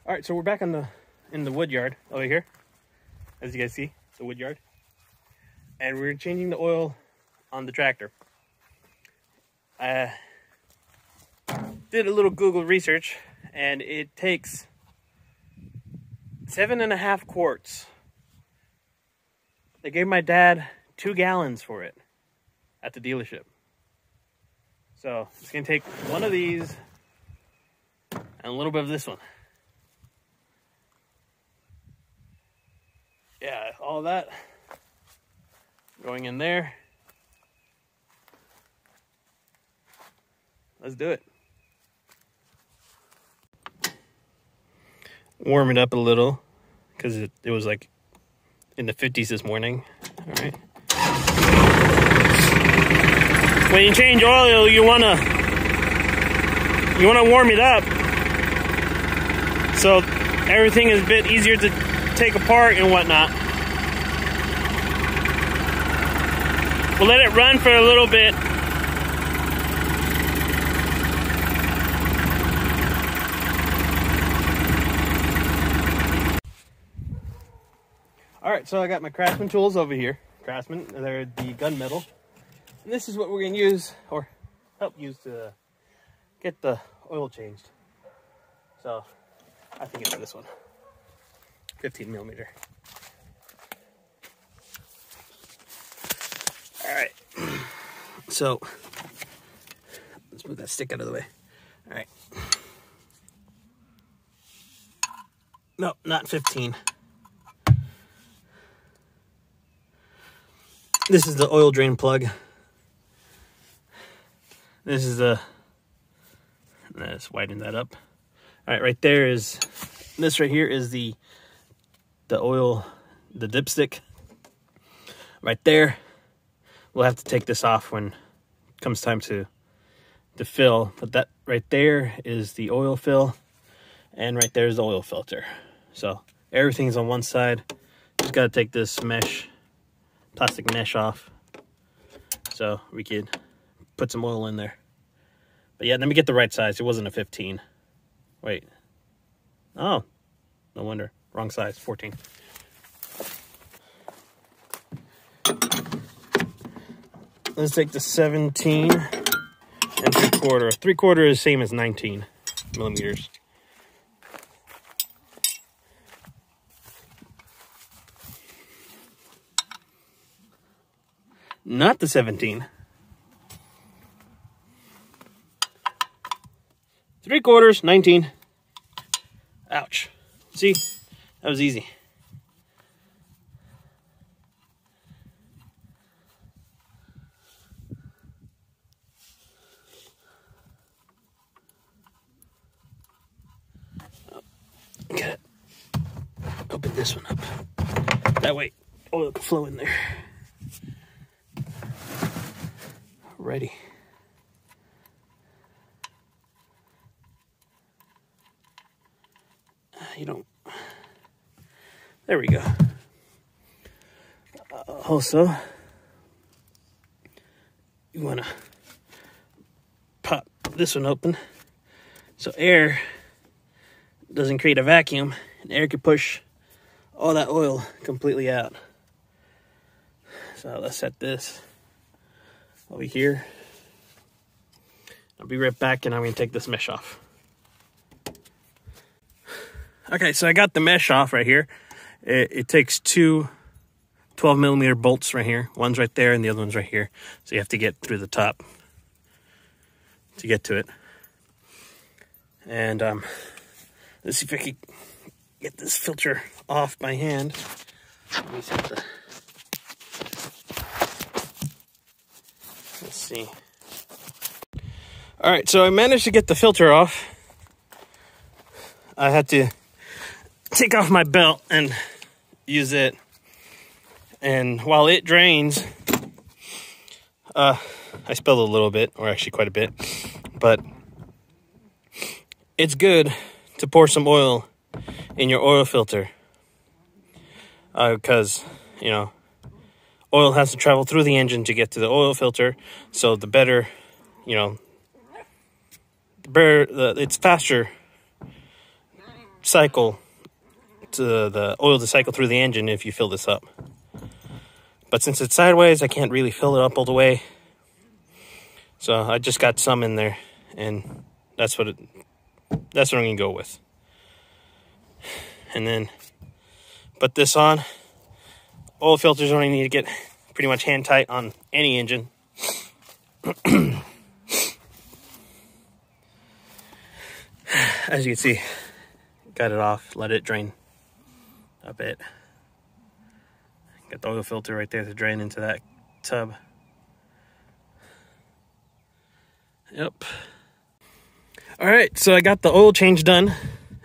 All right, so we're back in the wood yard over here, as you guys see, the wood yard, and we're changing the oil on the tractor. I did a little Google research, and it takes 7.5 quarts. They gave my dad 2 gallons for it at the dealership. So it's gonna take one of these and a little bit of this one. Yeah, all that going in there. Let's do it. Warm it up a little because it was like in the 50s this morning. All right. When you change oil, you wanna warm it up so everything is a bit easier to take apart and whatnot. We'll let it run for a little bit. All right, so I got my Craftsman tools over here. Craftsman, they're the gunmetal. And this is what we're gonna use, or help use to get the oil changed. So I think it's this one. 15 millimeter. All right, so let's move that stick out of the way. All right, no, not 15. This is the oil drain plug. This is the, let's widen that up. All right, right there is, this right here is the oil, the dipstick. Right there. We'll have to take this off when it comes time to fill. But that right there is the oil fill. And right there is the oil filter. So everything's on one side. Just got to take this mesh, plastic mesh off so we could put some oil in there. But yeah, let me get the right size. It wasn't a 15. Wait. Oh, no wonder. Wrong size, 14. Let's take the 17 and 3/4. 3/4 is the same as 19 millimeters. Not the 17. 3/4, 19. Ouch. See? That was easy. Get it. Open this one up. That way oil can flow in there. Alrighty. You don't. There we go. Also, you want to pop this one open so air doesn't create a vacuum, and air can push all that oil completely out. So let's set this over here. I'll be right back, and I'm going to take this mesh off. Okay, so I got the mesh off right here. It takes 2 12 millimeter bolts right here. One's right there and the other one's right here. So you have to get through the top to get to it. And let's see if I can get this filter off by hand. Let me set the... Let's see. All right, so I managed to get the filter off. I had to take off my belt and use it. And while it drains, I spilled a little bit, or actually quite a bit, but it's good to pour some oil in your oil filter because, you know, oil has to travel through the engine to get to the oil filter. So the better, you know, it's faster cycle, to the oil to cycle through the engine if you fill this up. But since it's sideways, I can't really fill it up all the way. So I just got some in there, and that's what I'm gonna go with. And then put this on. Oil filters only need to get pretty much hand tight on any engine. As you can see, got it off, let it drain a bit. Got the oil filter right there to drain into that tub. Yep. All right, so I got the oil change done.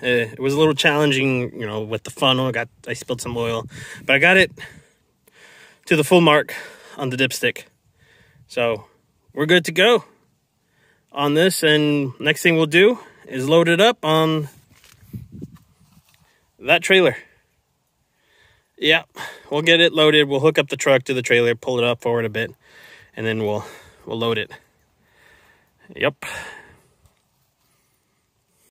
It was a little challenging, you know, with the funnel. I spilled some oil, but I got it to the full mark on the dipstick. So we're good to go on this, and next thing we'll do is load it up on that trailer. Yeah, we'll get it loaded. We'll hook up the truck to the trailer, pull it up forward a bit, and then we'll load it. Yep.